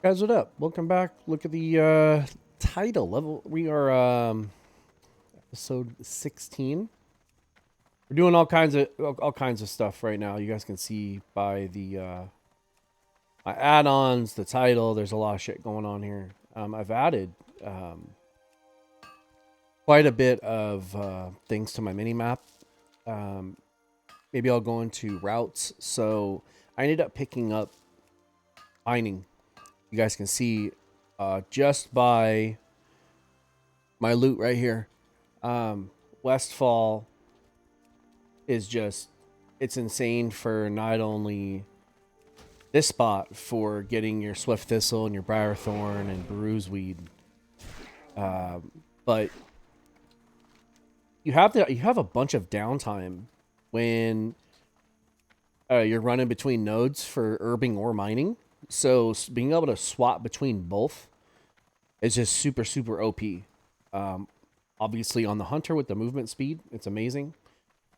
Guys, what up? Welcome back. Look at the title level. We are episode 16. We're doing all kinds of stuff right now. You guys can see by the my add-ons, the title. There's a lot of shit going on here. I've added quite a bit of things to my mini map. Maybe I'll go into routes. So I ended up picking up mining. You guys can see just by my loot right here. Westfall is just, it's insane for not only this spot for getting your Swift Thistle and your Briarthorn and Bruiseweed, but you have a bunch of downtime when you're running between nodes for herbing or mining. So being able to swap between both is just super OP. Obviously on the hunter with the movement speed, it's amazing.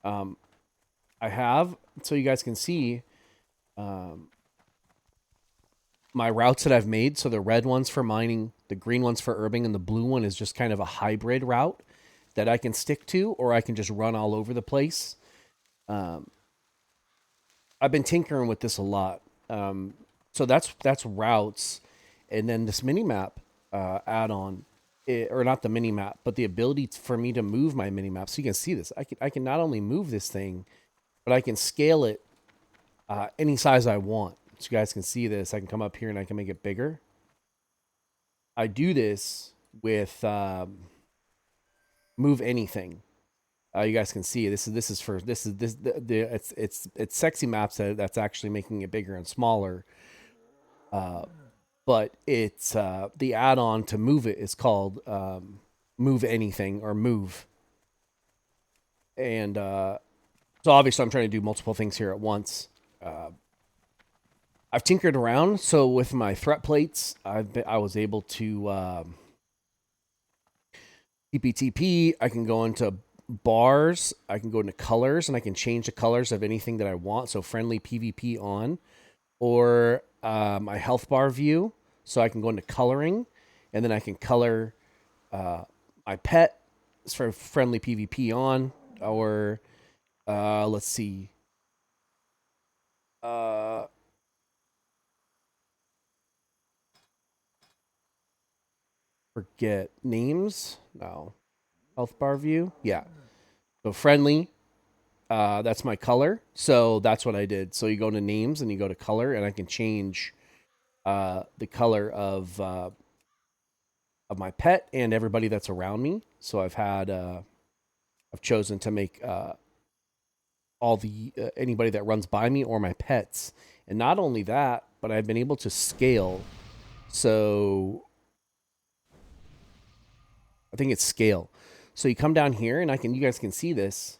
I have, so you guys can see my routes that I've made. So the red one's for mining, the green one's for herbing, and the blue one is just kind of a hybrid route that I can stick to, or I can just run all over the place. I've been tinkering with this a lot. So that's routes, and then this mini map add-on, or not the mini map, but the ability for me to move my mini map. So you can see this. I can not only move this thing, but I can scale it any size I want. So you guys can see this. I can come up here and I can make it bigger. I do this with move anything. You guys can see this is it's sexy maps that's actually making it bigger and smaller. But it's the add-on to move it is called move anything or move. And so obviously I'm trying to do multiple things here at once. I've tinkered around. So with my threat plates, I was able to TP. I can go into bars. I can go into colors, and I can change the colors of anything that I want. So friendly PvP on, or my health bar view. So I can go into coloring, and then I can color my pet for friendly PvP on, or let's see. Forget names. No. Health bar view. Yeah. So friendly. That's my color. So that's what I did. So you go to names and you go to color, and I can change the color of my pet and everybody that's around me. So I've chosen to make all the anybody that runs by me or my pets, and not only that, but I've been able to scale. So I think it's scale. So you come down here, and you guys can see this.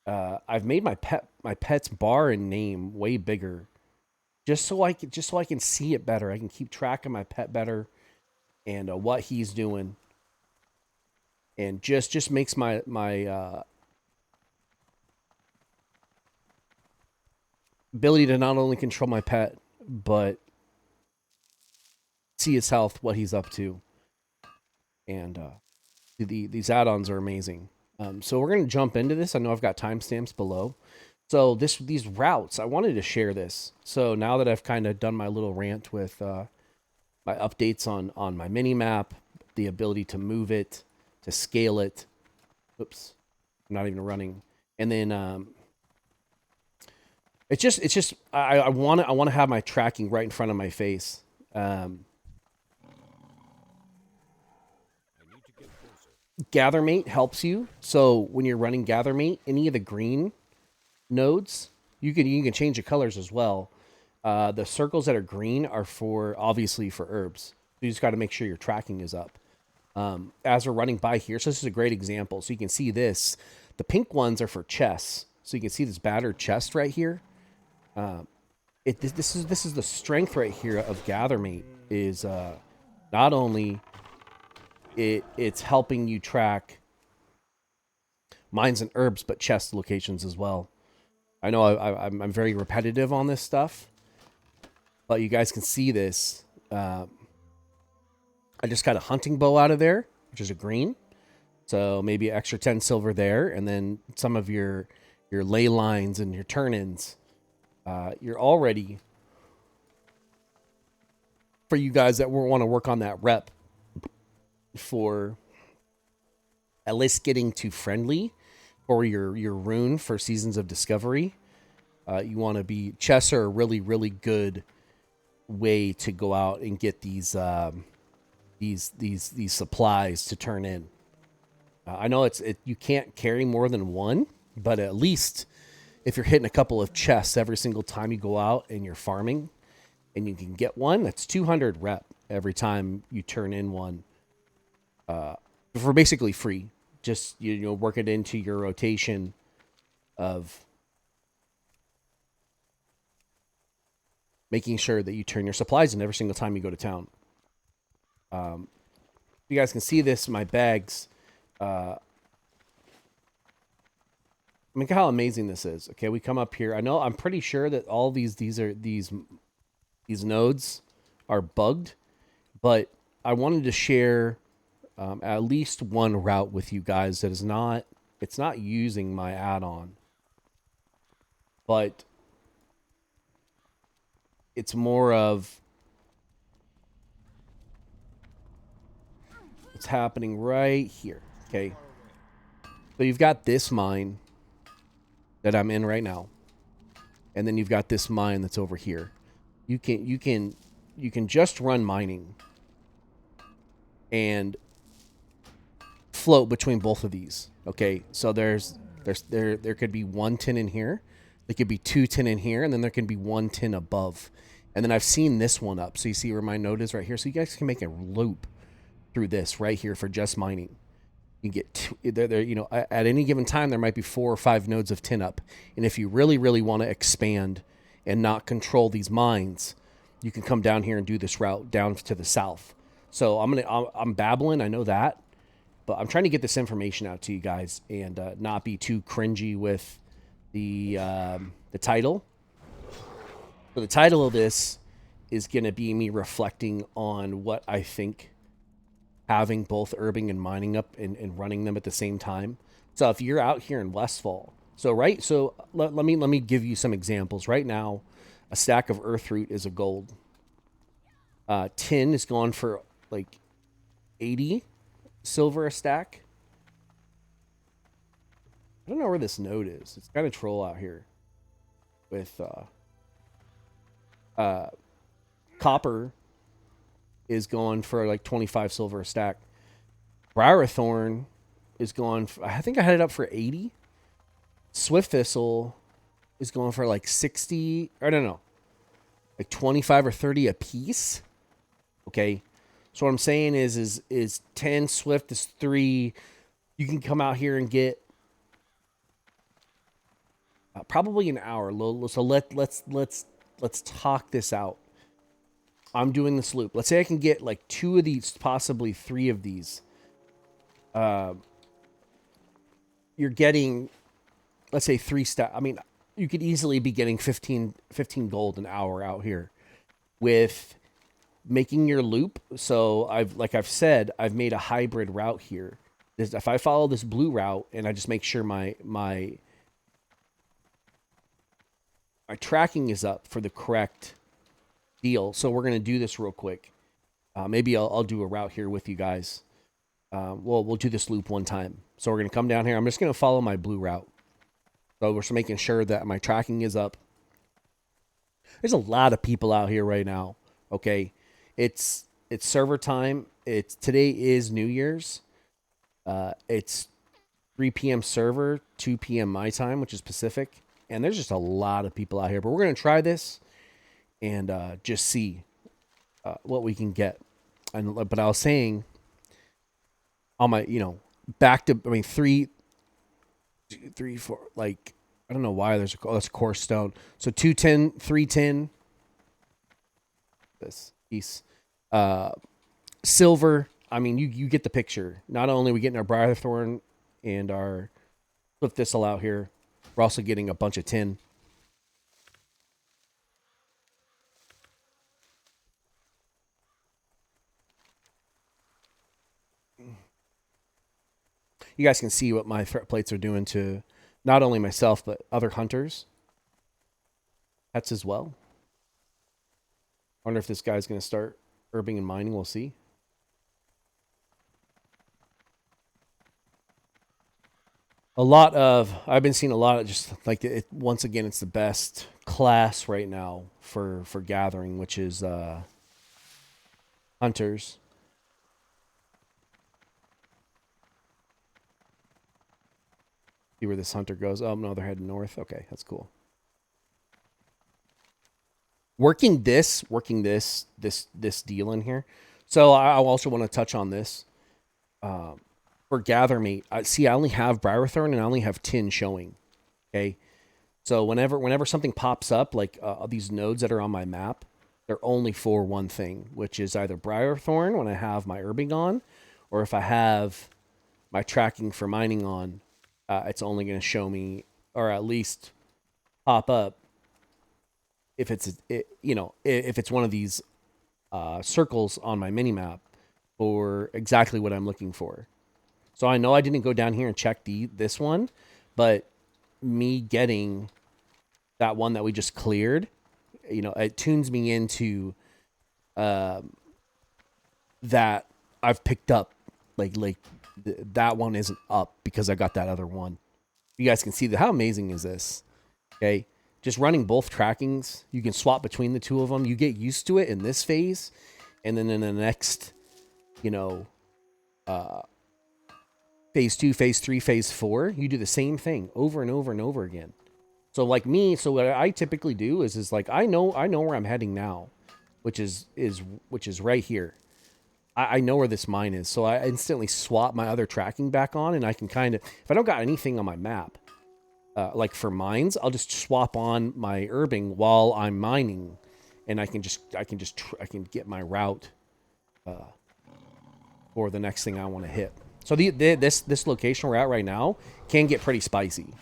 I've made my pet's bar and name way bigger, just so I can see it better. I can keep track of my pet better and what he's doing, and just makes my ability to not only control my pet but see his health, what he's up to, and these add-ons are amazing. So we're gonna jump into this. I know I've got timestamps below. So these routes, I wanted to share this. So now that I've kind of done my little rant with my updates on my mini map, the ability to move it, to scale it. Oops, I'm not even running. And then it's just I want to have my tracking right in front of my face. Gathermate helps you. So when you're running Gathermate, any of the green nodes, you can change the colors as well. The circles that are green are obviously for herbs. You just got to make sure your tracking is up. As we're running by here, so this is a great example. So you can see this. The pink ones are for chests. So you can see this battered chest right here. This is the strength right here of Gathermate. Is not only it's helping you track mines and herbs, but chest locations as well. I know I'm very repetitive on this stuff, but you guys can see this. I just got a hunting bow out of there, which is a green. So maybe extra 10 silver there, and then some of your ley lines and your turn-ins. You're already, for you guys that want to work on that rep for at least getting to friendly for your rune for Seasons of Discovery. You want to be, chests are a really, really good way to go out and get these supplies to turn in. I know you can't carry more than one, but at least if you're hitting a couple of chests every single time you go out and you're farming, and you can get one, that's 200 rep every time you turn in one. For basically free. Just work it into your rotation of making sure that you turn your supplies in every single time you go to town. You guys can see this in my bags. I mean, how amazing this is. Okay, we come up here. I'm pretty sure that all these nodes are bugged, but I wanted to share at least one route with you guys that is not, it's not using my add-on, but it's more of what's happening right here. Okay, so you've got this mine that I'm in right now, and then you've got this mine that's over here. You can just run mining and float between both of these. Okay, so there could be 1 tin in here, there could be 2 tin in here, and then there can be 1 tin above. And then I've seen this one up, so you see where my node is right here. So you guys can make a loop through this right here for just mining. You get at any given time there might be 4 or 5 nodes of tin up, and if you really want to expand and not control these mines, you can come down here and do this route down to the south. So I'm babbling, I know that, but I'm trying to get this information out to you guys and not be too cringy with the title. So the title of this is going to be me reflecting on what I think having both herbing and mining up and running them at the same time. So if you're out here in Westfall, let me give you some examples. Right now, a stack of earthroot is a gold. Tin is going for like 80 silver a stack. I don't know where this node is. It's kind of troll out here with copper is going for like 25 silver a stack. Briarthorn is going for, I think I had it up for 80. Swift Thistle is going for like 60, I don't know, like 25 or 30 a piece. Okay. So what I'm saying is 10 Swift is 3. You can come out here and get probably an hour. So let's talk this out. I'm doing this loop. Let's say I can get like 2 of these, possibly 3 of these. You're getting, let's say 3 stack. I mean, you could easily be getting 15 gold an hour out here with making your loop. So I've said, I've made a hybrid route here. If I follow this blue route and I just make sure my tracking is up for the correct deal. So we're going to do this real quick. Maybe I'll do a route here with you guys. We'll do this loop one time. So we're going to come down here. I'm just going to follow my blue route. So we're just making sure that my tracking is up. There's a lot of people out here right now. Okay. It's server time. Today is New Year's. It's 3 p.m. server, 2 p.m. my time, which is Pacific. And there's just a lot of people out here. But we're going to try this and just see what we can get. But I was saying on my, back to, 3, 4, like, I don't know why that's a coarse stone. So 210, 310. This piece. Silver. I mean, you get the picture. Not only are we getting our Briarthorn and our Swift Thistle out here, we're also getting a bunch of 10. 10. you guys can see what my threat plates are doing to not only myself, but other hunters. Pets as well. I wonder if this guy's going to start herbing and mining. We'll see. I've been seeing a lot of just like once again, it's the best class right now for gathering, which is hunters. See where this hunter goes. Oh no, they're heading north. Okay, that's cool. Working this deal in here. So I also want to touch on this. For Gathermate, I only have Briarthorn and I only have tin showing. Okay, so whenever something pops up, like these nodes that are on my map, they're only for one thing, which is either Briarthorn when I have my herbing on, or if I have my tracking for mining on, it's only going to show me, or at least pop up, if it's if it's one of these circles on my mini map for exactly what I'm looking for. So I know I didn't go down here and check this one, but me getting that one that we just cleared, it tunes me into that I've picked up. That one isn't up because I got that other one. You guys can see that. How amazing is this? Okay. Just running both trackings, you can swap between the two of them. You get used to it in this phase, and then in the next, phase 2, phase 3, phase 4, you do the same thing over and over and over again. So like me, so what I typically do is like I know where I'm heading now, which is right here. I know where this mine is, so I instantly swap my other tracking back on, and I can kind of, if I don't got anything on my map, like for mines, I'll just swap on my herbing while I'm mining, and I can get my route for the next thing I want to hit. So this location we're at right now can get pretty spicy.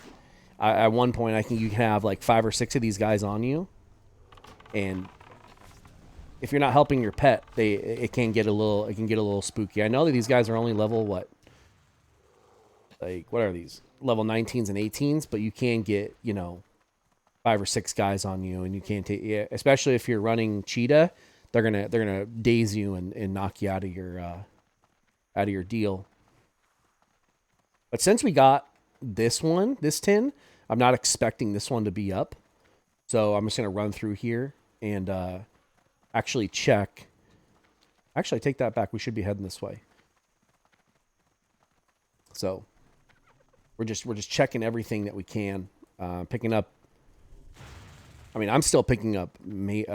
At one point, you can have like 5 or 6 of these guys on you, and if you're not helping your pet, it can get a little spooky. I know that these guys are only level what are these? Level 19s and 18s, but you can get 5 or 6 guys on you, and you can't take, especially if you're running cheetah, they're gonna daze you and knock you out of your deal. But since we got this tin, I'm not expecting this one to be up. So I'm just going to run through here and actually check. Actually, I take that back. We should be heading this way. So we're just checking everything that we can. Picking up. I mean, I'm still picking up Mage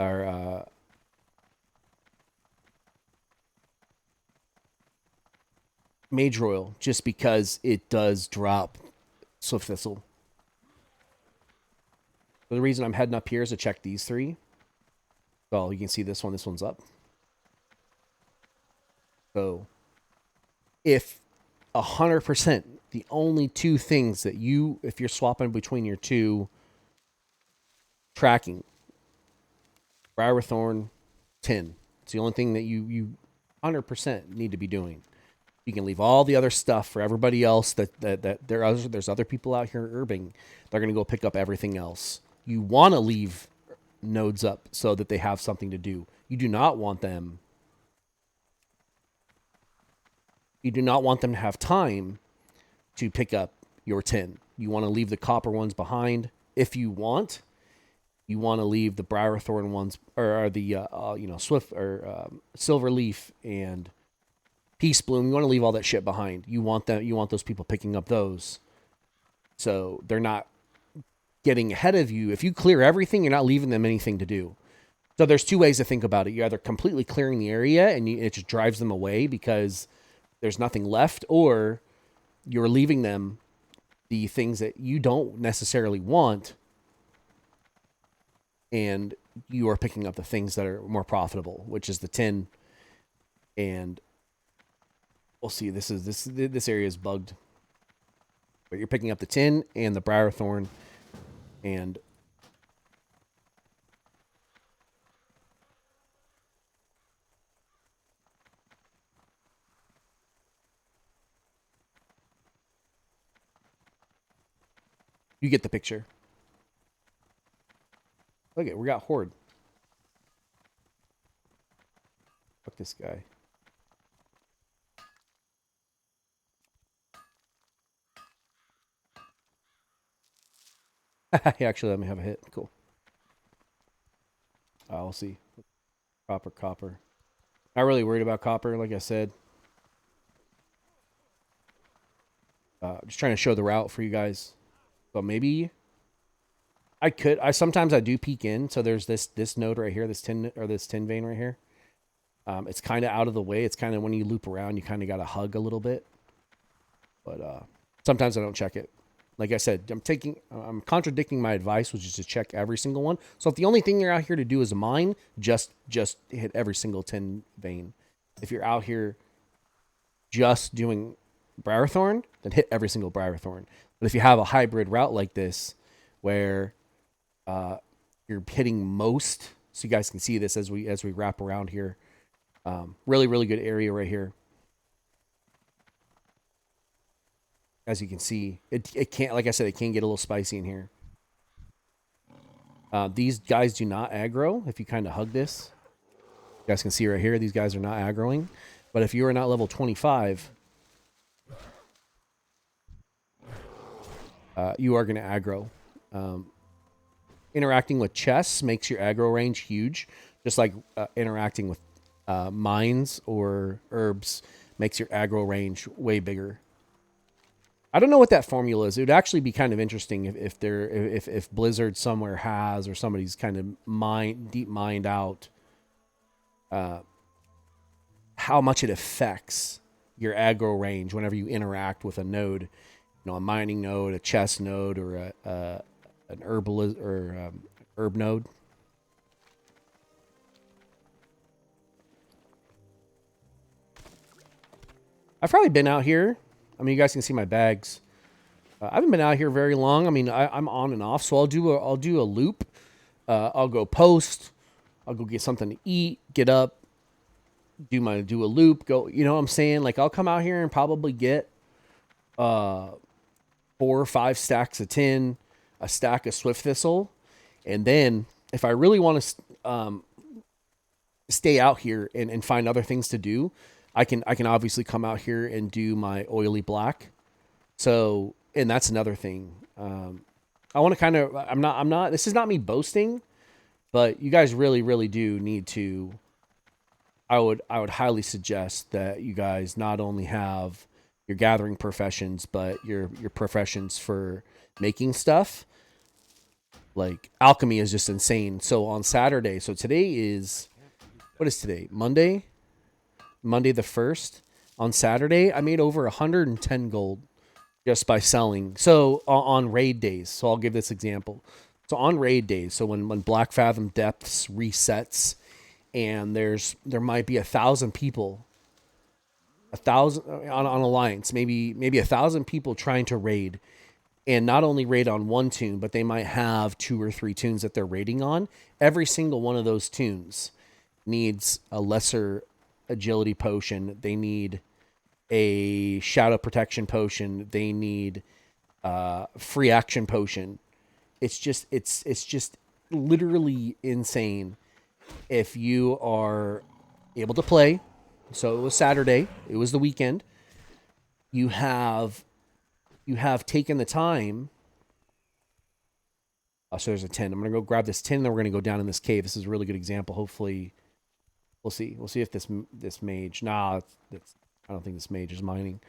Royal just because it does drop Swift Thistle. So the reason I'm heading up here is to check these 3. Well, you can see this one's up. So if 100%, the only 2 things that if you're swapping between your 2 tracking, Briarthorn, tin, it's the only thing that you 100% need to be doing. You can leave all the other stuff for everybody else. There's other people out here herbing. They're going to go pick up everything else. You want to leave nodes up so that they have something to do. You do not want them. You do not want them to have time to pick up your tin. You want to leave the copper ones behind. If you want to leave the Briarthorn ones or the Swift or Silverleaf and Peace Bloom, you want to leave all that shit behind. You want those people picking up those. So they're not getting ahead of you. If you clear everything, you're not leaving them anything to do. So there's 2 ways to think about it. You're either completely clearing the area and it just drives them away because there's nothing left, or you're leaving them the things that you don't necessarily want, and you are picking up the things that are more profitable, which is the tin. And we'll see. This area is bugged, but you're picking up the tin and the Briarthorn, and You get the picture. Look at, we got Horde. Fuck this guy. He actually let me have a hit. Cool. We'll see. Copper. Not really worried about copper, like I said. Just trying to show the route for you guys. But maybe sometimes I do peek in. So there's this node right here, this tin vein right here. It's kind of out of the way. It's kind of when you loop around, you kind of got to hug a little bit. But sometimes I don't check it. Like I said, I'm contradicting my advice, which is to check every single one. So if the only thing you're out here to do is a mine, just hit every single tin vein. If you're out here just doing Briarthorn, then hit every single Briarthorn. But if you have a hybrid route like this, where you're hitting most, so you guys can see this as we wrap around here. Really, really good area right here. As you can see, it can't, like I said, it can get a little spicy in here. These guys do not aggro. If you kind of hug this, you guys can see right here, these guys are not aggroing. But if you are not level 25, you are going to aggro. Interacting with chests makes your aggro range huge, just like interacting with mines or herbs makes your aggro range way bigger. I don't know what that formula is. It would actually be kind of interesting if Blizzard somewhere has, or somebody's kind of deep mined out how much it affects your aggro range whenever you interact with a node, a mining node, a chest node, or an herb node. I've probably been out here. I mean, you guys can see my bags. I haven't been out here very long. I mean, I'm on and off, so I'll do a loop. I'll go post. I'll go get something to eat. Get up. Do a loop. Go. You know what I'm saying? Like, I'll come out here and probably get 4 or 5 stacks of tin, a stack of Swift Thistle, and then if I really want to stay out here and find other things to do, I can obviously come out here and do my oily black. So, and that's another thing. I want to kind of, I'm not, this is not me boasting, but you guys really, really do need to, I would highly suggest that you guys not only have your gathering professions, but your professions for making stuff. Like, alchemy is just insane. So on Saturday, so today is, what is today? Monday the 1st. On Saturday, I made over 110 gold just by selling. So on raid days, so I'll give this example. So on raid days, so when Black Fathom Depths resets, and there might be 1,000 people, 1,000 on Alliance, maybe 1,000 people trying to raid, and not only raid on one tune, but they might have 2 or 3 tunes that they're raiding on. Every single one of those tunes needs a lesser agility potion. They need a shadow protection potion. They need free action potion. It's just literally insane if you are able to play. So it was Saturday. It was the weekend. You have taken the time. Oh, so there's a 10. I'm going to go grab this 10, and then we're going to go down in this cave. This is a really good example. Hopefully, we'll see. We'll see if this mage... Nah, I don't think this mage is mining.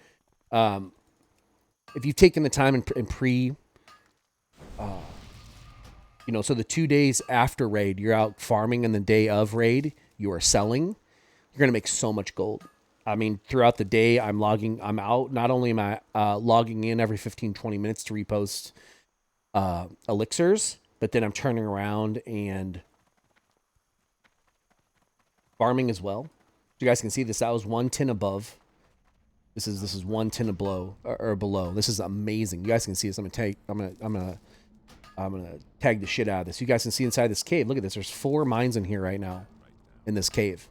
If you've taken the time and pre... so the 2 days after raid, you're out farming, and the day of raid, you are selling. You're going to make so much gold. I mean, throughout the day, I'm out. Not only am I logging in every 15, 20 minutes to repost elixirs, but then I'm turning around and farming as well. You guys can see this. That was 1 tin above. This is 1 tin below or below. This is amazing. You guys can see this. I'm gonna tag the shit out of this. You guys can see inside this cave. Look at this. There's 4 mines in here right now in this cave.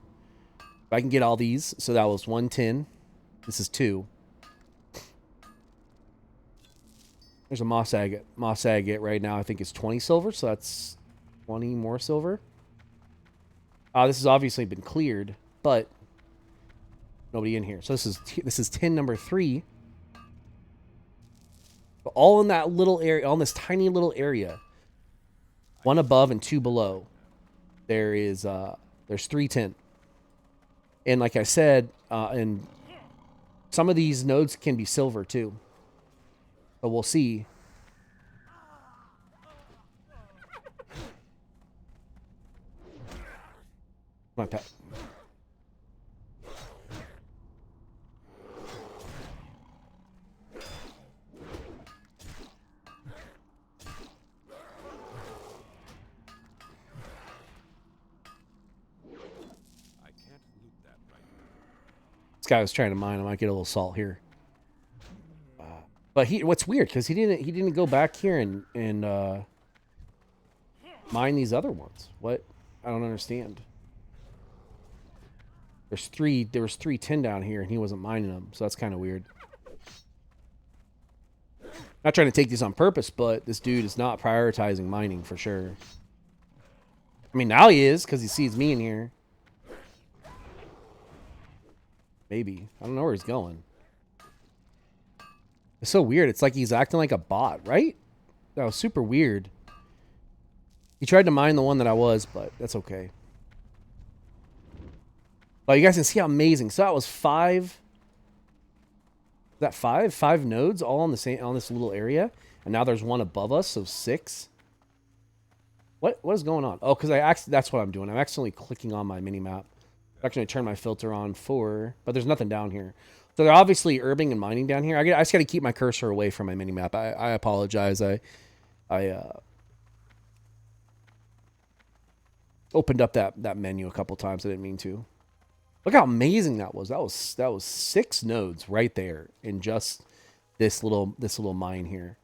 If I can get all these, so that was 1 tin. This is 2. There's a moss agate. Moss agate right now I think is 20 silver, so that's 20 more silver. This has obviously been cleared, but nobody in here. So this is tin number 3. But all in that little area, all in this tiny little area. 1 above and 2 below. There's 3 tin. And like I said, and some of these nodes can be silver too. But we'll see. My pet. This guy was trying to mine. I might get a little salt here. But what's weird because he didn't go back here and mine these other ones. What? I don't understand. There was 3 tin down here and he wasn't mining them, so that's kind of weird. Not trying to take these on purpose, but this dude is not prioritizing mining for sure. I mean, now he is because he sees me in here. Maybe. I don't know where he's going. It's so weird. It's like he's acting like a bot, right? That was super weird. He tried to mine the one that I was, but that's okay. But you guys can see how amazing. So that was 5. Is that 5? 5 nodes all on this little area, and now there's one above us, so 6. What is going on? Oh, because that's what I'm doing. I'm accidentally clicking on my mini map. Actually, I turned my filter on but there's nothing down here. So they're obviously herbing and mining down here. I just got to keep my cursor away from my mini map. I apologize. I opened up that menu a couple times. I didn't mean to. Look how amazing that was. That was 6 nodes right there in just this little mine here.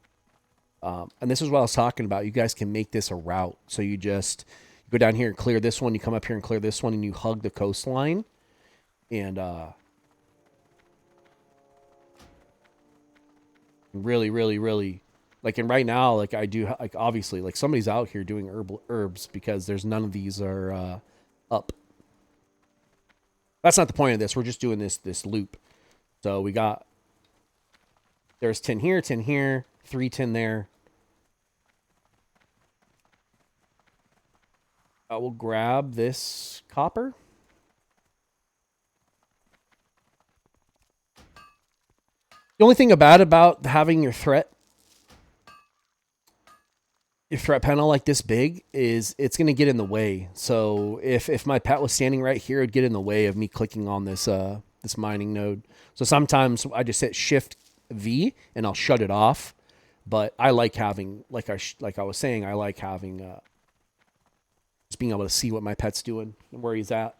And this is what I was talking about. You guys can make this a route. So you just go down here and clear this one. You come up here and clear this one, and you hug the coastline. And really, really, really, like, and right now, like I do, like obviously, like somebody's out here doing herbs because there's none of these are up. That's not the point of this. We're just doing this loop. So there's 10 here, 3 tin there. I will grab this copper. The only thing bad about having your threat panel like this big is it's going to get in the way. So if my pet was standing right here, it'd get in the way of me clicking on this mining node. So sometimes I just hit Shift V and I'll shut it off. But I like having, like I was saying, I like having just being able to see what my pet's doing and where he's at.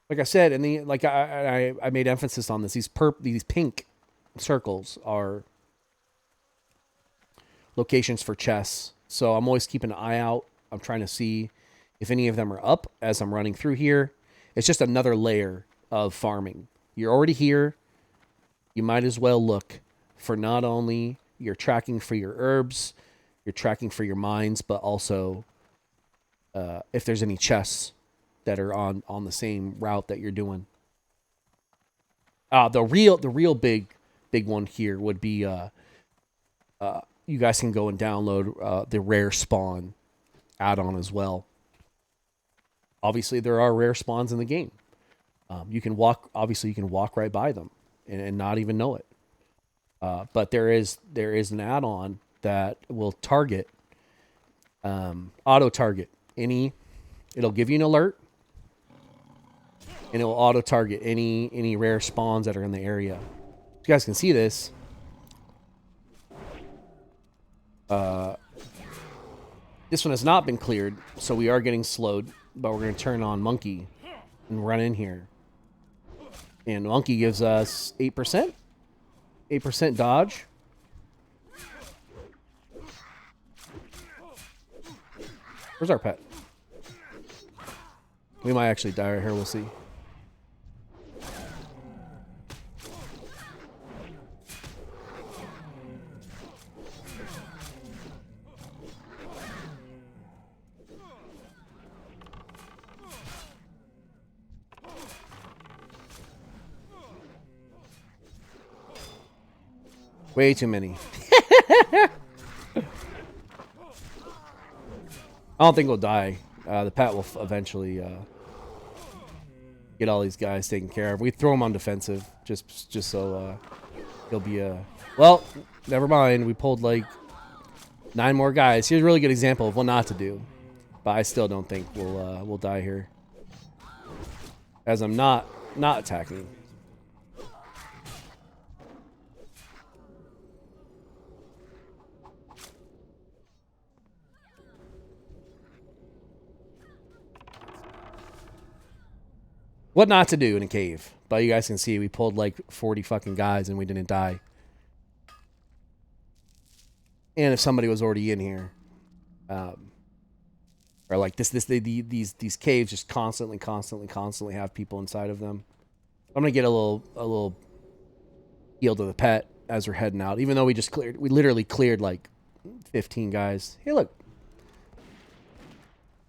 Like I said, and I made emphasis on this. These pink circles are locations for chests. So I'm always keeping an eye out. I'm trying to see if any of them are up as I'm running through here. It's just another layer of farming. You're already here. You might as well look for not only your tracking for your herbs, your tracking for your mines, but also if there's any chests that are on the same route that you're doing. The real big one here would be you guys can go and download the RareSpawn add-on as well. Obviously, there are rare spawns in the game. You can walk right by them and not even know it. But there is an add-on that will target, auto target it'll give you an alert, and it will auto target any rare spawns that are in the area. You guys can see this. This one has not been cleared, so we are getting slowed, but we're going to turn on Monkey and run in here. And Monkey gives us 8%. 8% dodge. Where's our pet? We might actually die right here. We'll see. Way too many. I don't think we'll die. The pet will eventually get all these guys taken care of. We throw them on defensive just so he'll be a... Well, never mind. We pulled like 9 more guys. Here's a really good example of what not to do. But I still don't think we'll die here, as I'm not attacking. What not to do in a cave. But you guys can see we pulled like 40 fucking guys and we didn't die. And if somebody was already in here, or like these caves just constantly have people inside of them. I'm gonna get a little heal to the pet as we're heading out. Even though we literally cleared like 15 guys. Hey, look,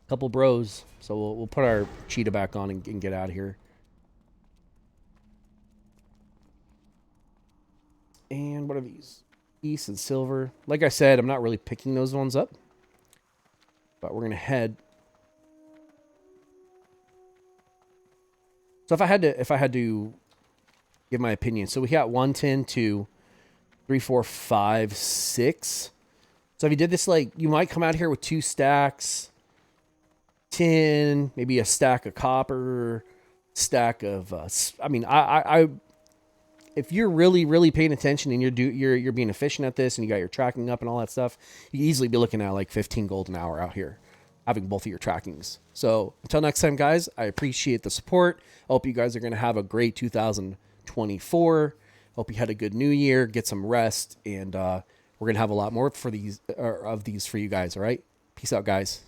couple bros. So we'll put our cheetah back on and get out of here. And what are these? East and silver. Like I said, I'm not really picking those ones up, but we're gonna head. So if I had to give my opinion, so we got 1, 10, 2, 3, 4, 5, 6. So if you did this, like, you might come out here with 2 stacks, 10, maybe a stack of copper, stack of. I mean, if you're really paying attention and you're being efficient at this and you got your tracking up and all that stuff, you can easily be looking at like 15 gold an hour out here, having both of your trackings. So until next time, guys, I appreciate the support. I hope you guys are going to have a great 2024. Hope you had a good new year, get some rest, and we're going to have a lot more of these for you guys. All right. Peace out, guys.